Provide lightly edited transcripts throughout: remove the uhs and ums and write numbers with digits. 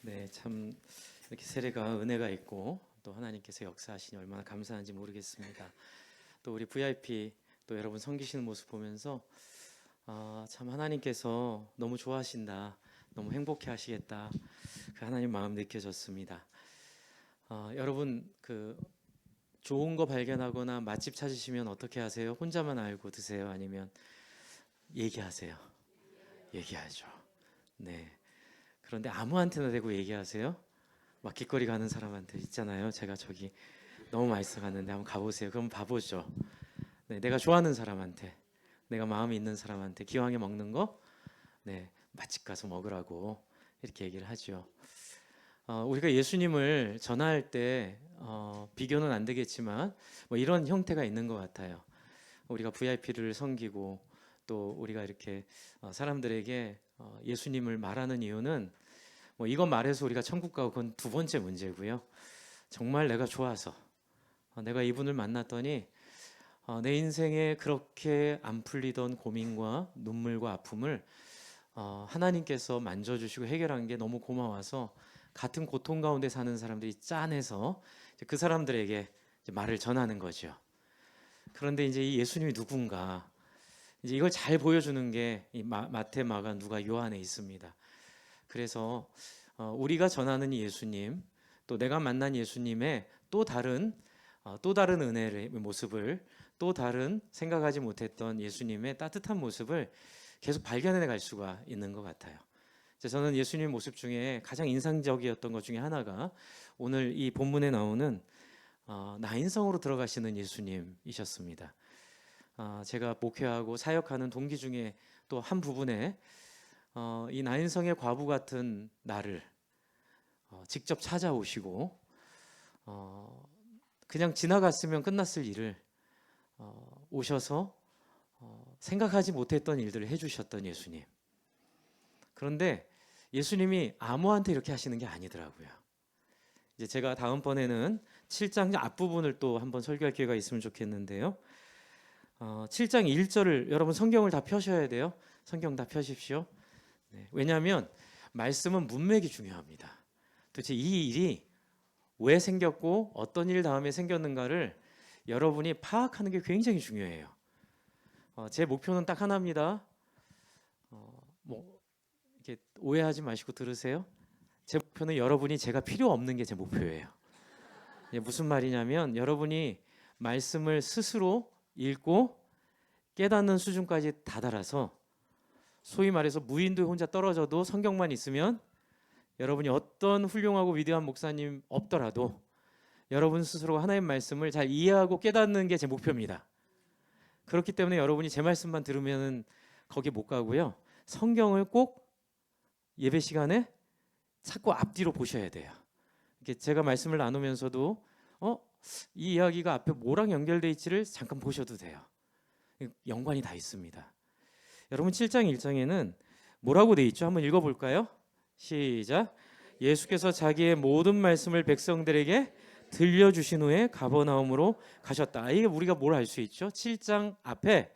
네, 참 이렇게 세례가 은혜가 있고 또 하나님께서 역사하시니 얼마나 감사한지 모르겠습니다. 또 우리 VIP 또 여러분 섬기시는 모습 보면서 참 하나님께서 너무 좋아하신다, 너무 행복해 하시겠다, 그 하나님 마음 느껴졌습니다. 여러분 좋은 거 발견하거나 맛집 찾으시면 어떻게 하세요? 혼자만 알고 드세요? 아니면 얘기하세요? 얘기하죠. 네. 그런데 아무한테나 대고 얘기하세요? 막 길거리 가는 사람한테 있잖아요. 제가 저기 너무 맛있어 갔는데 한번 가보세요. 그럼 봐보죠. 네, 내가 좋아하는 사람한테, 내가 마음이 있는 사람한테 기왕에 먹는 거, 네, 맛집 가서 먹으라고 이렇게 얘기를 하죠. 우리가 예수님을 전할 때 비교는 안 되겠지만 뭐 이런 형태가 있는 것 같아요. 우리가 VIP를 섬기고 또 우리가 이렇게 사람들에게 예수님을 말하는 이유는 뭐 이것 말해서 우리가 천국 가고 그건 두 번째 문제고요. 정말 내가 좋아서 내가 이분을 만났더니 내 인생에 그렇게 안 풀리던 고민과 눈물과 아픔을 하나님께서 만져주시고 해결한 게 너무 고마워서 같은 고통 가운데 사는 사람들이 짠해서 그 사람들에게 이제 말을 전하는 거죠. 그런데 이제 이 예수님이 누군가 이제 이걸 잘 보여주는 게 이 마태, 마가, 누가, 요한에 있습니다. 그래서 우리가 전하는 이 예수님, 또 내가 만난 예수님의 또 다른 은혜의 모습을, 또 다른 생각하지 못했던 예수님의 따뜻한 모습을 계속 발견해 갈 수가 있는 것 같아요. 저는 예수님 모습 중에 가장 인상적이었던 것 중에 하나가 오늘 이 본문에 나오는 나인성으로 들어가시는 예수님이셨습니다. 제가 목회하고 사역하는 동기 중에 또 한 부분에 이 나인성의 과부 같은 나를 직접 찾아오시고 그냥 지나갔으면 끝났을 일을 오셔서 생각하지 못했던 일들을 해주셨던 예수님. 그런데 예수님이 아무한테 이렇게 하시는 게 아니더라고요. 이제 제가 다음번에는 7장 앞부분을 또 한번 설교할 기회가 있으면 좋겠는데요. 7장 1절을 여러분 성경을 다 펴셔야 돼요. 성경 다 펴십시오. 네, 왜냐하면 말씀은 문맥이 중요합니다. 도대체 이 일이 왜 생겼고 어떤 일 다음에 생겼는가를 여러분이 파악하는 게 굉장히 중요해요. 제 목표는 딱 하나입니다. 뭐 이렇게 오해하지 마시고 들으세요. 제 목표는 여러분이 제가 필요 없는 게 제 목표예요. 무슨 말이냐면 여러분이 말씀을 스스로 읽고 깨닫는 수준까지 다다라서 소위 말해서 무인도에 혼자 떨어져도 성경만 있으면 여러분이 어떤 훌륭하고 위대한 목사님 없더라도 여러분 스스로 하나님 말씀을 잘 이해하고 깨닫는 게 제 목표입니다. 그렇기 때문에 여러분이 제 말씀만 들으면 거기 못 가고요. 성경을 꼭 예배 시간에 자꾸 앞뒤로 보셔야 돼요. 이렇게 제가 말씀을 나누면서도 이 이야기가 앞에 뭐랑 연결돼 있지를 잠깐 보셔도 돼요. 연관이 다 있습니다. 여러분 7장 1장에는 뭐라고 돼 있죠? 한번 읽어볼까요? 시작. 예수께서 자기의 모든 말씀을 백성들에게 들려주신 후에 가버나움으로 가셨다. 이게 우리가 뭘 알 수 있죠? 7장 앞에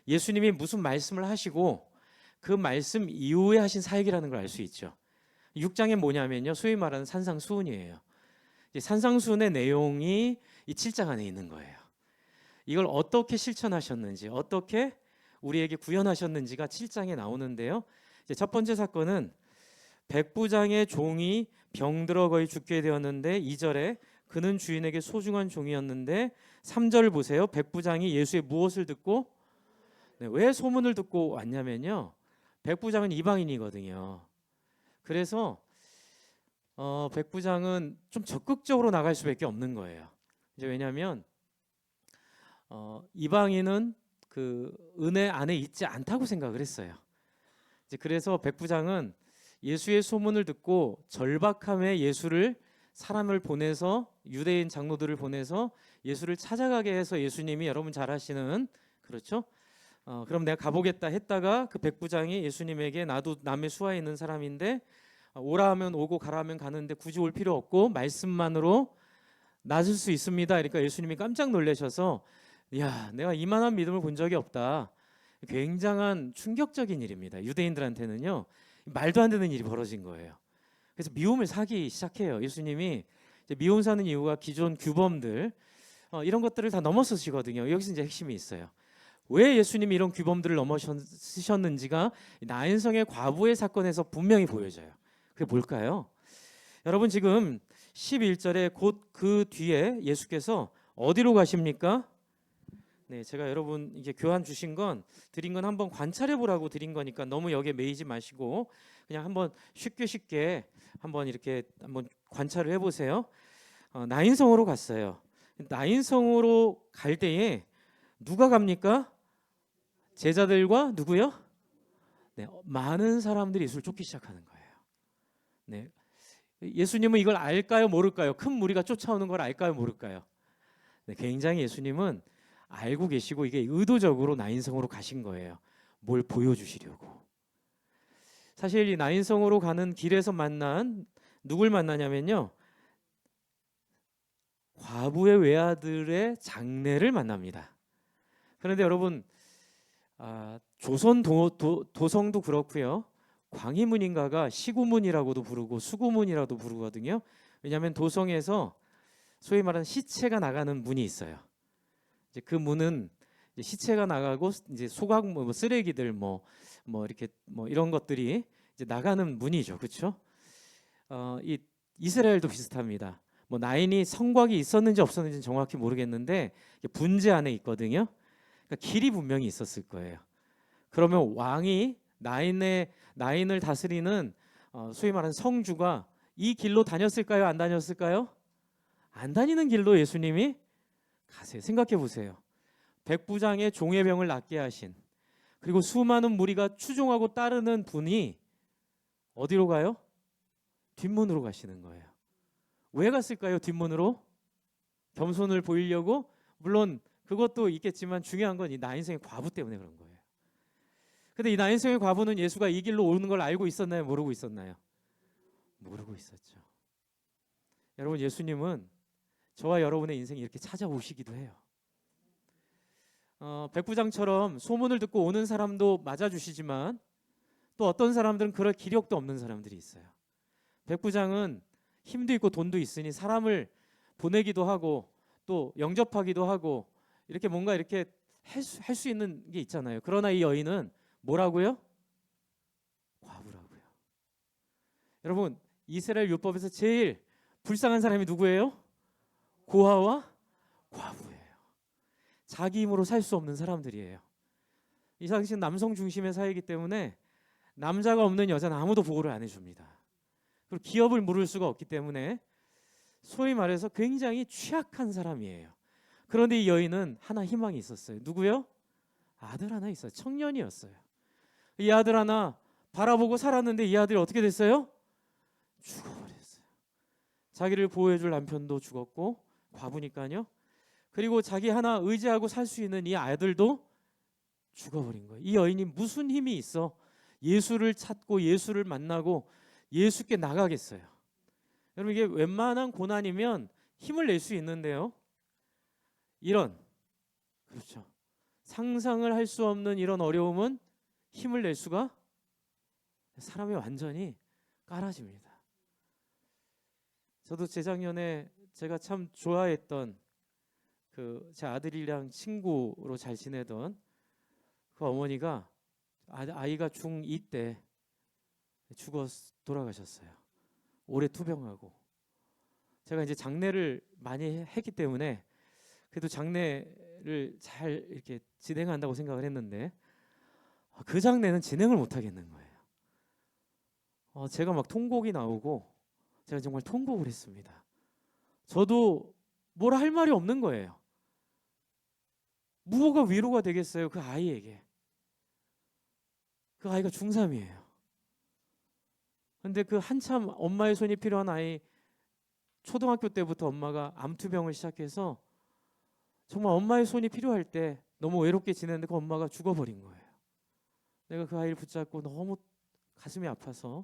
예수님이 무슨 말씀을 하시고 그 말씀 이후에 하신 사역이라는 걸 알 수 있죠. 6장에 뭐냐면요, 소위 말하는 산상수훈이에요. 산상수훈의 내용이 이 7장 안에 있는 거예요. 이걸 어떻게 실천하셨는지, 어떻게 우리에게 구현하셨는지가 7장에 나오는데요. 이제 첫 번째 사건은 백부장의 종이 병들어 거의 죽게 되었는데 2절에 그는 주인에게 소중한 종이었는데 3절을 보세요. 백부장이 예수의 무엇을 듣고 왜 소문을 듣고 왔냐면요, 백부장은 이방인이거든요. 그래서 백부장은 좀 적극적으로 나갈 수밖에 없는 거예요. 이제 왜냐하면 이방인은 그 은혜 안에 있지 않다고 생각을 했어요. 이제 그래서 백부장은 예수의 소문을 듣고 절박함에 예수를 사람을 보내서 유대인 장로들을 보내서 예수를 찾아가게 해서 예수님이 여러분 잘 아시는, 그렇죠? 그럼 내가 가보겠다 했다가 그 백부장이 예수님에게 나도 남의 수하에 있는 사람인데 오라 하면 오고 가라 하면 가는데 굳이 올 필요 없고 말씀만으로 나을 수 있습니다. 그러니까 예수님이 깜짝 놀라셔서 야, 내가 이만한 믿음을 본 적이 없다. 굉장한 충격적인 일입니다. 유대인들한테는요, 말도 안 되는 일이 벌어진 거예요. 그래서 미움을 사기 시작해요. 예수님이 이제 미움 사는 이유가 기존 규범들 이런 것들을 다 넘어서시거든요. 여기서 이제 핵심이 있어요. 왜 예수님이 이런 규범들을 넘어서셨는지가 나인성의 과부의 사건에서 분명히 보여져요. 그게 뭘까요? 여러분 지금 11절에 곧 그 뒤에 예수께서 어디로 가십니까? 네, 제가 여러분 이게 교환 주신 건 드린 건 한번 관찰해 보라고 드린 거니까 너무 여기에 매이지 마시고 그냥 한번 쉽게 한번 이렇게 한번 관찰을 해보세요. 나인성으로 갔어요. 나인성으로 갈 때에 누가 갑니까? 제자들과 누구요? 네, 많은 사람들이 예수를 쫓기 시작하는 거예요. 네, 예수님은 이걸 알까요, 모를까요? 큰 무리가 쫓아오는 걸 알까요, 모를까요? 네, 굉장히 예수님은 알고 계시고 이게 의도적으로 나인성으로 가신 거예요. 뭘 보여주시려고. 사실 이 나인성으로 가는 길에서 만난 누굴 만나냐면요, 과부의 외아들의 장례를 만납니다. 그런데 여러분 조선 도성도 그렇고요. 광희문인가가 시구문이라고도 부르고 수구문이라고도 부르거든요. 왜냐하면 도성에서 소위 말하는 시체가 나가는 문이 있어요. 이제 그 문은 이제 시체가 나가고 이제 소각 뭐 쓰레기들 뭐 이렇게 뭐 이런 것들이 이제 나가는 문이죠, 그렇죠? 이 이스라엘도 비슷합니다. 뭐 나인이 성곽이 있었는지 없었는지는 정확히 모르겠는데 분지 안에 있거든요. 그러니까 길이 분명히 있었을 거예요. 그러면 왕이 나인을 다스리는 소위 말하는 성주가 이 길로 다녔을까요? 안 다녔을까요? 안 다니는 길로 예수님이 가세요. 생각해 보세요. 백부장의 종예병을 낫게 하신 그리고 수많은 무리가 추종하고 따르는 분이 어디로 가요? 뒷문으로 가시는 거예요. 왜 갔을까요? 뒷문으로? 겸손을 보이려고? 물론 그것도 있겠지만 중요한 건 이 나인성의 과부 때문에 그런 거예요. 근데 이 나인성의 과부는 예수가 이 길로 오는 걸 알고 있었나요? 모르고 있었나요? 모르고 있었죠. 여러분, 예수님은 저와 여러분의 인생이 이렇게 찾아오시기도 해요. 백부장처럼 소문을 듣고 오는 사람도 맞아주시지만 또 어떤 사람들은 그럴 기력도 없는 사람들이 있어요. 백부장은 힘도 있고 돈도 있으니 사람을 보내기도 하고 또 영접하기도 하고 이렇게 뭔가 이렇게 할 수 있는 게 있잖아요. 그러나 이 여인은 뭐라고요? 과부라고요. 여러분, 이스라엘 율법에서 제일 불쌍한 사람이 누구예요? 고아와 과부예요. 자기 힘으로 살 수 없는 사람들이에요. 이 당시는 남성 중심의 사회이기 때문에 남자가 없는 여자는 아무도 보호를 안 해줍니다. 그리고 기업을 물을 수가 없기 때문에 소위 말해서 굉장히 취약한 사람이에요. 그런데 이 여인은 하나 희망이 있었어요. 누구요? 아들 하나 있어요. 청년이었어요. 이 아들 하나 바라보고 살았는데 이 아들이 어떻게 됐어요? 죽어버렸어요. 자기를 보호해줄 남편도 죽었고 과부니까요. 그리고 자기 하나 의지하고 살 수 있는 이 아들도 죽어버린 거예요. 이 여인이 무슨 힘이 있어 예수를 찾고 예수를 만나고 예수께 나가겠어요. 여러분, 이게 웬만한 고난이면 힘을 낼 수 있는데요, 이런, 그렇죠, 상상을 할 수 없는 이런 어려움은 힘을 낼 수가, 사람이 완전히 깔아집니다. 저도 재작년에 제가 참 좋아했던 제 아들이랑 친구로 잘 지내던 그 어머니가 아이가 중2 때 돌아가셨어요. 오래 투병하고. 제가 이제 장례를 많이 했기 때문에 그래도 장례를 잘 이렇게 진행한다고 생각을 했는데 그 장례는 진행을 못 하겠는 거예요. 제가 막 통곡이 나오고 제가 정말 통곡을 했습니다. 저도 뭐라 할 말이 없는 거예요. 무엇가 위로가 되겠어요, 그 아이에게. 그 아이가 중3이에요. 근데 그 한참 엄마의 손이 필요한 아이, 초등학교 때부터 엄마가 암투병을 시작해서 정말 엄마의 손이 필요할 때 너무 외롭게 지냈는데 그 엄마가 죽어버린 거예요. 내가 그 아이를 붙잡고 너무 가슴이 아파서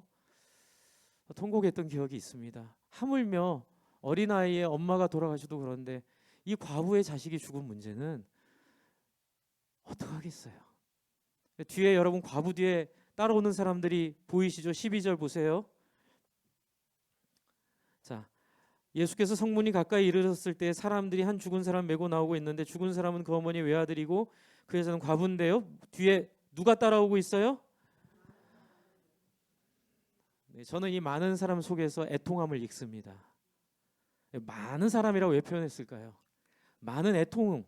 통곡했던 기억이 있습니다. 하물며 어린아이의 엄마가 돌아가셔도 그런데 이 과부의 자식이 죽은 문제는 어떡하겠어요. 뒤에 여러분 과부 뒤에 따라오는 사람들이 보이시죠? 12절 보세요. 예수께서 성문이 가까이 이르렀을 때 사람들이 한 죽은 사람 메고 나오고 있는데 죽은 사람은 그 어머니 외아들이고 그 여자는 과부인데요. 뒤에 누가 따라오고 있어요? 네, 저는 이 많은 사람 속에서 애통함을 읽습니다. 많은 사람이라고 왜 표현했을까요? 많은 애통.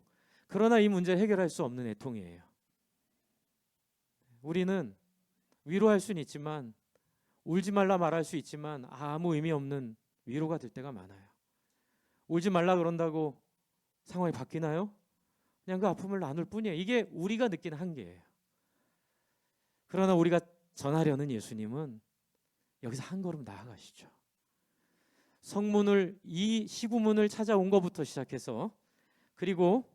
그러나 이 문제를 해결할 수 없는 애통이에요. 우리는 위로할 수는 있지만, 울지 말라 말할 수 있지만 아무 의미 없는 위로가 될 때가 많아요. 울지 말라 그런다고 상황이 바뀌나요? 그냥 그 아픔을 나눌 뿐이에요. 이게 우리가 느끼는 한계예요. 그러나 우리가 전하려는 예수님은 여기서 한 걸음 나아가시죠. 성문을, 이 시구문을 찾아온 것부터 시작해서, 그리고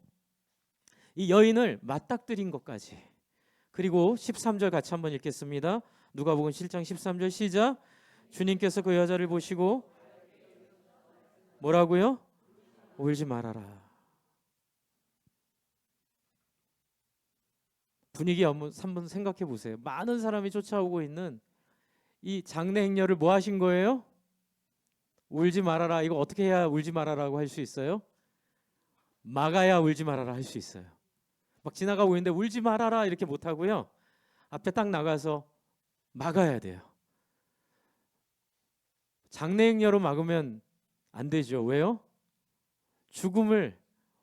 이 여인을 맞닥뜨린 것까지, 그리고 13절 같이 한번 읽겠습니다. 누가복음 7장 13절 시작. 주님께서 그 여자를 보시고 뭐라고요? 울지 말아라. 분위기 한번 생각해 보세요. 많은 사람이 쫓아오고 있는 이 장례 행렬을 뭐 하신 거예요? 울지 말아라. 이거 어떻게 해야 울지 말아라고 할 수 있어요? 막아야 울지 말아라 할 수 있어요. 막 지나가고 있는데 울지 말아라 이렇게 못 하고요. 앞에 딱 나가서 막아야 돼요. 장례 행렬로 막으면 안 되죠. 왜요? 죽음을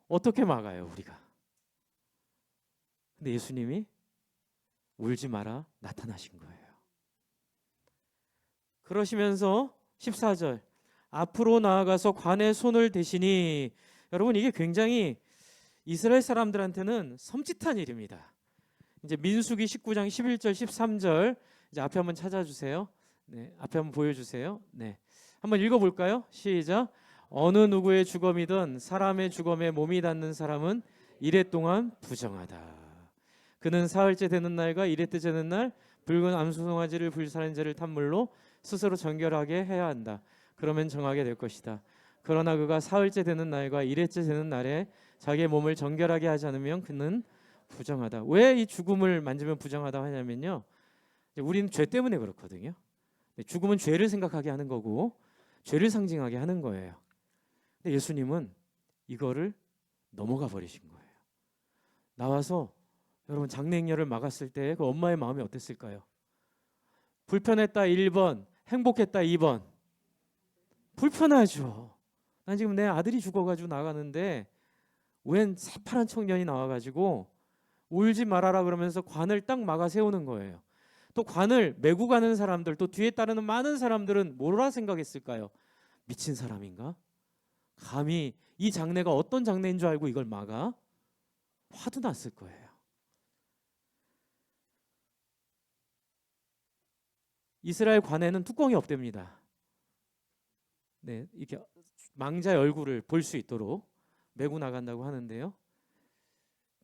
어떻게 막아요, 우리가? 근데 예수님이 울지 마라 나타나신 거예요. 그러시면서 14절 앞으로 나아가서 관에 손을 대시니, 여러분 이게 굉장히 이스라엘 사람들한테는 섬찟한 일입니다. 이제 민수기 19장 11절 13절 이제 앞에 한번 찾아주세요. 네, 앞에 한번 보여주세요. 네, 한번 읽어볼까요? 시작. 어느 누구의 주검이든 사람의 주검에 몸이 닿는 사람은 이래 동안 부정하다. 그는 사흘째 되는 날과 이레째 되는 날 붉은 암소송아지를 불사른 죄를 탄 물로 스스로 정결하게 해야 한다. 그러면 정하게 될 것이다. 그러나 그가 사흘째 되는 날과 이레째 되는 날에 자기의 몸을 정결하게 하지 않으면 그는 부정하다. 왜 이 죽음을 만지면 부정하다고 하냐면요, 우리는 죄 때문에 그렇거든요. 죽음은 죄를 생각하게 하는 거고 죄를 상징하게 하는 거예요. 근데 예수님은 이거를 넘어가 버리신 거예요. 나와서 여러분 장례 행렬을 막았을 때 그 엄마의 마음이 어땠을까요? 불편했다 1번, 행복했다 2번. 불편하죠. 난 지금 내 아들이 죽어가지고 나가는데 웬 새파란 청년이 나와가지고 울지 말아라 그러면서 관을 딱 막아 세우는 거예요. 또 관을 메고 가는 사람들, 또 뒤에 따르는 많은 사람들은 뭐라 생각했을까요? 미친 사람인가? 감히 이 장례가 어떤 장례인 줄 알고 이걸 막아? 화도 났을 거예요. 이스라엘 관에는 뚜껑이 없답니다. 네, 이렇게 망자의 얼굴을 볼 수 있도록 메고 나간다고 하는데요.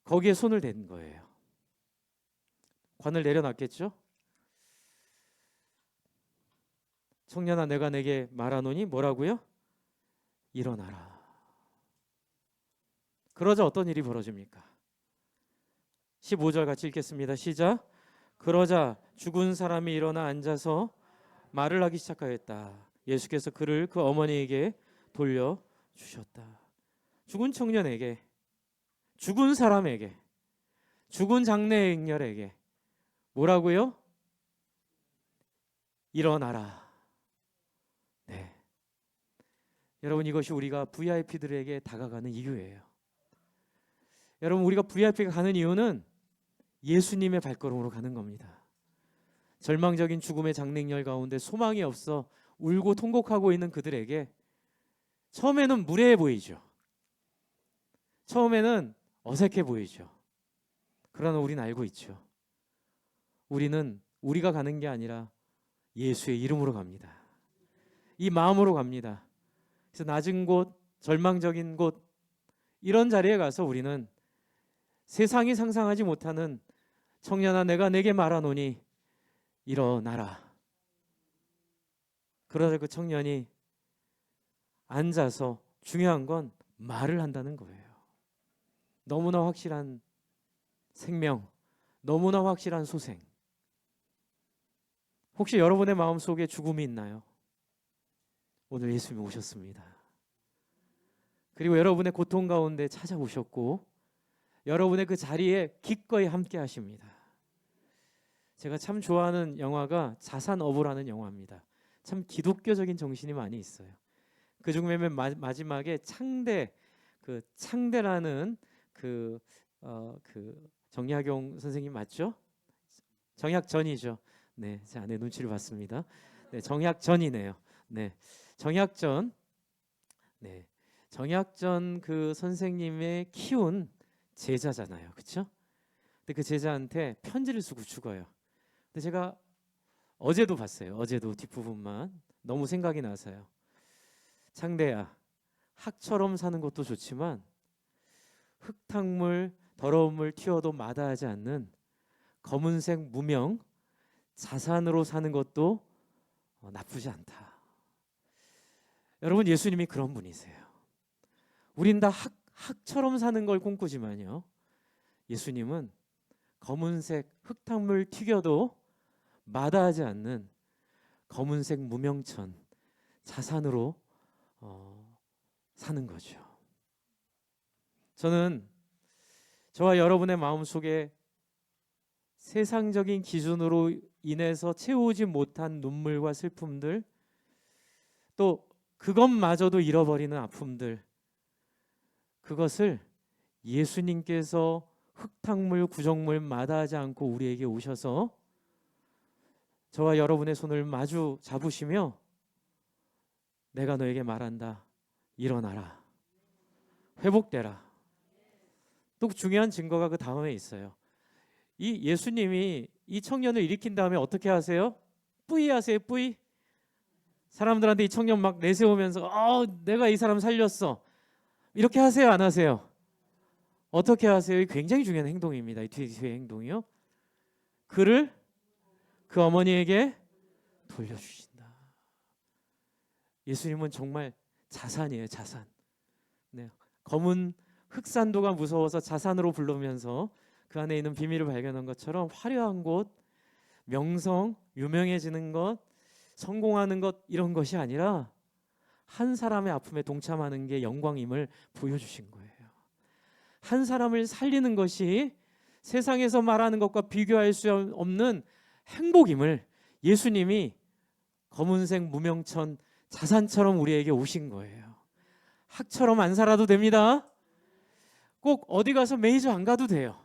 거기에 손을 댄 거예요. 관을 내려놨겠죠? 청년아 내가 내게 말하노니 뭐라고요? 일어나라. 그러자 어떤 일이 벌어집니까? 15절 같이 읽겠습니다. 시작. 그러자 죽은 사람이 일어나 앉아서 말을 하기 시작하였다. 예수께서 그를 그 어머니에게 돌려주셨다. 죽은 청년에게, 죽은 사람에게, 죽은 장례 행렬에게 뭐라고요? 일어나라. 네. 여러분 이것이 우리가 VIP들에게 다가가는 이유예요. 여러분 우리가 VIP가 가는 이유는 예수님의 발걸음으로 가는 겁니다. 절망적인 죽음의 장례행렬 가운데 소망이 없어 울고 통곡하고 있는 그들에게 처음에는 무례해 보이죠. 처음에는 어색해 보이죠. 그러나 우리는 알고 있죠. 우리는 우리가 가는 게 아니라 예수의 이름으로 갑니다. 이 마음으로 갑니다. 그래서 낮은 곳, 절망적인 곳, 이런 자리에 가서 우리는 세상이 상상하지 못하는 청년아 내가 내게 말하노니 일어나라. 그러자 그 청년이 앉아서 중요한 건 말을 한다는 거예요. 너무나 확실한 생명, 너무나 확실한 소생. 혹시 여러분의 마음속에 죽음이 있나요? 오늘 예수님이 오셨습니다. 그리고 여러분의 고통 가운데 찾아오셨고 여러분의 그 자리에 기꺼이 함께 하십니다. 제가 참 좋아하는 영화가 자산어부라는 영화입니다. 참 기독교적인 정신이 많이 있어요. 그 중에 맨 마지막에 창대라는 그 정약용 선생님 맞죠? 정약전이죠. 네, 제 아내 눈치를 봤습니다. 네, 정약전이네요. 네, 정약전. 네, 정약전 그 선생님의 키운 제자잖아요, 그렇죠? 근데 그 제자한테 편지를 쓰고 죽어요. 근데 제가 어제도 봤어요. 어제도 뒷부분만 너무 생각이 나서요. 창대야, 학처럼 사는 것도 좋지만 흙탕물, 더러운 물 튀어도 마다하지 않는 검은색 무명 자산으로 사는 것도 나쁘지 않다. 여러분, 예수님이 그런 분이세요. 우린 다 학처럼 사는 걸 꿈꾸지만요, 예수님은 검은색 흙탕물 튀겨도 마다하지 않는 검은색 무명천 자산으로 사는 거죠. 저는 저와 여러분의 마음속에 세상적인 기준으로 인해서 채우지 못한 눈물과 슬픔들, 또 그것마저도 잃어버리는 아픔들, 그것을 예수님께서 흙탕물, 구정물 마다하지 않고 우리에게 오셔서 저와 여러분의 손을 마주 잡으시며 내가 너에게 말한다. 일어나라. 회복되라. 또 중요한 증거가 그 다음에 있어요. 이 예수님이 이 청년을 일으킨 다음에 어떻게 하세요? 뿌이 하세요. 뿌이. 사람들한테 이 청년 막 내세우면서 내가 이 사람 살렸어. 이렇게 하세요? 안 하세요? 어떻게 하세요? 굉장히 중요한 행동입니다. 이 뒤의 행동이요. 그를 그 어머니에게 돌려주신다. 예수님은 정말 자산이에요. 자산. 네. 검은 흑산도가 무서워서 자산으로 부르면서 그 안에 있는 비밀을 발견한 것처럼 화려한 곳, 명성, 유명해지는 것, 성공하는 것, 이런 것이 아니라 한 사람의 아픔에 동참하는 게 영광임을 보여주신 거예요. 한 사람을 살리는 것이 세상에서 말하는 것과 비교할 수 없는 행복임을 예수님이 검은색 무명천 자산처럼 우리에게 오신 거예요. 학처럼 안 살아도 됩니다. 꼭 어디 가서 메이저 안 가도 돼요.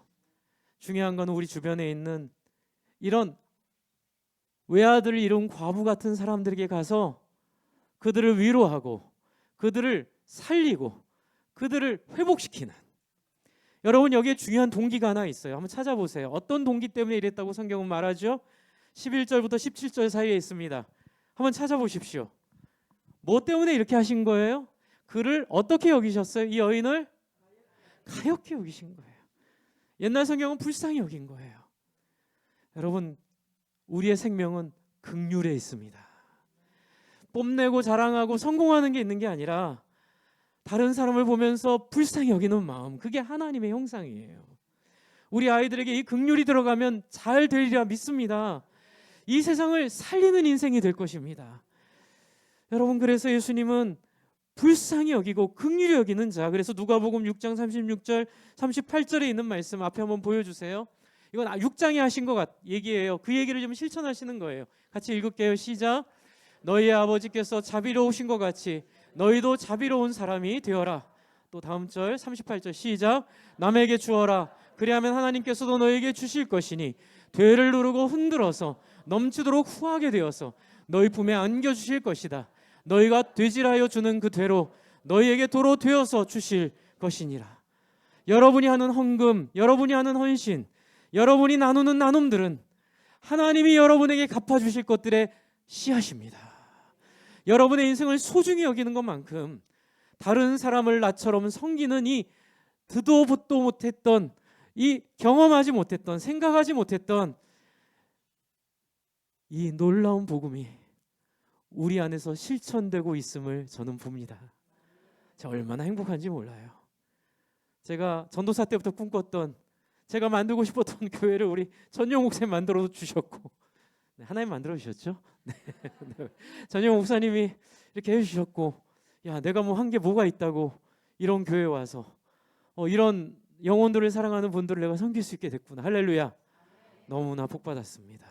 중요한 건 우리 주변에 있는 이런 외아들을 이룬 과부 같은 사람들에게 가서 그들을 위로하고 그들을 살리고 그들을 회복시키는, 여러분 여기에 중요한 동기가 하나 있어요. 한번 찾아보세요. 어떤 동기 때문에 이랬다고 성경은 말하죠? 11절부터 17절 사이에 있습니다. 한번 찾아보십시오. 뭐 때문에 이렇게 하신 거예요? 그를 어떻게 여기셨어요? 이 여인을 가엾게 여기신 거예요. 옛날 성경은 불쌍히 여긴 거예요. 여러분, 우리의 생명은 긍휼에 있습니다. 뽐내고 자랑하고 성공하는 게 있는 게 아니라 다른 사람을 보면서 불쌍히 여기는 마음, 그게 하나님의 형상이에요. 우리 아이들에게 이 긍휼이 들어가면 잘 되리라 믿습니다. 이 세상을 살리는 인생이 될 것입니다. 여러분, 그래서 예수님은 불쌍히 여기고 긍휼히 여기는 자. 그래서 누가복음 6장 36절 38절에 있는 말씀 앞에 한번 보여주세요. 이건 6장에 하신 것 얘기예요. 그 얘기를 좀 실천하시는 거예요. 같이 읽을게요. 시작. 너희의 아버지께서 자비로우신 것 같이 너희도 자비로운 사람이 되어라. 또 다음 절 38절 시작. 남에게 주어라. 그리하면 하나님께서도 너희에게 주실 것이니 되를 누르고 흔들어서 넘치도록 후하게 되어서 너희 품에 안겨주실 것이다. 너희가 되질하여 주는 그 되로 너희에게 도로 되어서 주실 것이니라. 여러분이 하는 헌금, 여러분이 하는 헌신, 여러분이 나누는 나눔들은 하나님이 여러분에게 갚아주실 것들의 씨앗입니다. 여러분의 인생을 소중히 여기는 것만큼 다른 사람을 나처럼 섬기는 이 듣도 보도 못했던, 이 경험하지 못했던, 생각하지 못했던 이 놀라운 복음이 우리 안에서 실천되고 있음을 저는 봅니다. 제가 얼마나 행복한지 몰라요. 제가 전도사 때부터 꿈꿨던, 제가 만들고 싶었던 교회를 우리 전용 목사님 만들어 주셨고, 네, 하나님 만들어 주셨죠? 네. 전용 목사님이 이렇게 해주셨고, 야 내가 뭐 한 게 뭐가 있다고 이런 교회에 와서 이런 영혼들을 사랑하는 분들을 내가 섬길 수 있게 됐구나. 할렐루야. 너무나 복 받았습니다.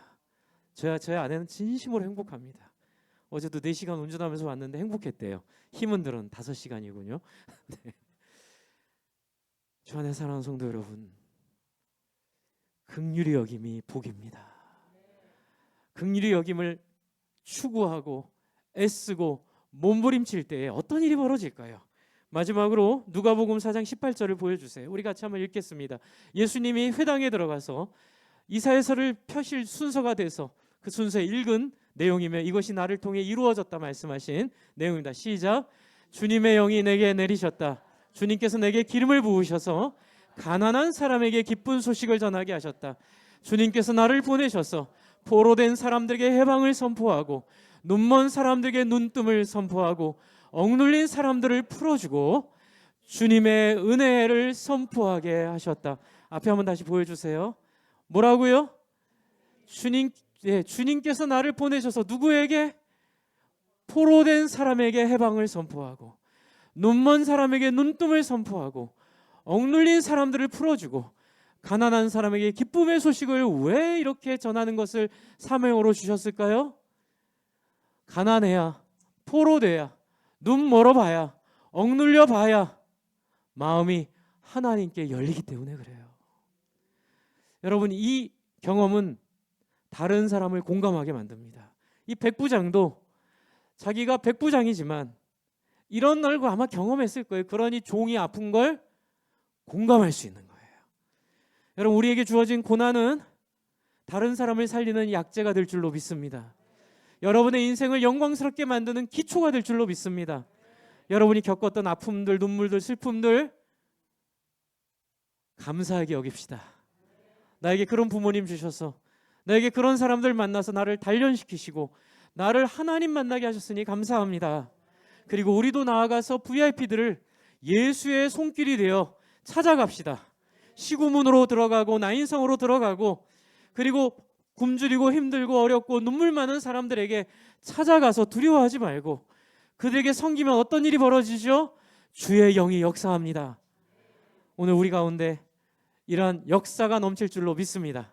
저희 아내는 진심으로 행복합니다. 어제도 4시간 운전하면서 왔는데 행복했대요. 힘은 들은 5시간이군요. 네. 주 안에 사랑하는 성도 여러분, 긍휼히 여김이 복입니다. 긍휼히 여김을 추구하고 애쓰고 몸부림칠 때에 어떤 일이 벌어질까요? 마지막으로 누가복음 4장 18절을 보여주세요. 우리 같이 한번 읽겠습니다. 예수님이 회당에 들어가서 이사야서를 펴실 순서가 돼서 그 순서에 읽은 내용이며 이것이 나를 통해 이루어졌다 말씀하신 내용입니다. 시작. 주님의 영이 내게 내리셨다. 주님께서 내게 기름을 부으셔서 가난한 사람에게 기쁜 소식을 전하게 하셨다. 주님께서 나를 보내셔서 포로된 사람들에게 해방을 선포하고 눈먼 사람들에게 눈뜸을 선포하고 억눌린 사람들을 풀어주고 주님의 은혜를 선포하게 하셨다. 앞에 한번 다시 보여주세요. 뭐라고요? 주님께서 나를 보내셔서 누구에게? 포로된 사람에게 해방을 선포하고 눈먼 사람에게 눈뜸을 선포하고 억눌린 사람들을 풀어주고 가난한 사람에게 기쁨의 소식을 왜 이렇게 전하는 것을 사명으로 주셨을까요? 가난해야, 포로돼야, 눈 멀어봐야, 억눌려봐야 마음이 하나님께 열리기 때문에 그래요. 여러분, 이 경험은 다른 사람을 공감하게 만듭니다. 이 백부장도 자기가 백부장이지만 이런 걸 아마 경험했을 거예요. 그러니 종이 아픈 걸 공감할 수 있는 거예요. 여러분, 우리에게 주어진 고난은 다른 사람을 살리는 약재가 될 줄로 믿습니다. 여러분의 인생을 영광스럽게 만드는 기초가 될 줄로 믿습니다. 여러분이 겪었던 아픔들, 눈물들, 슬픔들 감사하게 여깁시다. 나에게 그런 부모님 주셔서, 나에게 그런 사람들 만나서 나를 단련시키시고 나를 하나님 만나게 하셨으니 감사합니다. 그리고 우리도 나아가서 VIP들을 예수의 손길이 되어 찾아갑시다. 시구문으로 들어가고 나인성으로 들어가고 그리고 굶주리고 힘들고 어렵고 눈물 많은 사람들에게 찾아가서 두려워하지 말고 그들에게 섬기면 어떤 일이 벌어지죠? 주의 영이 역사합니다. 오늘 우리 가운데 이러한 역사가 넘칠 줄로 믿습니다.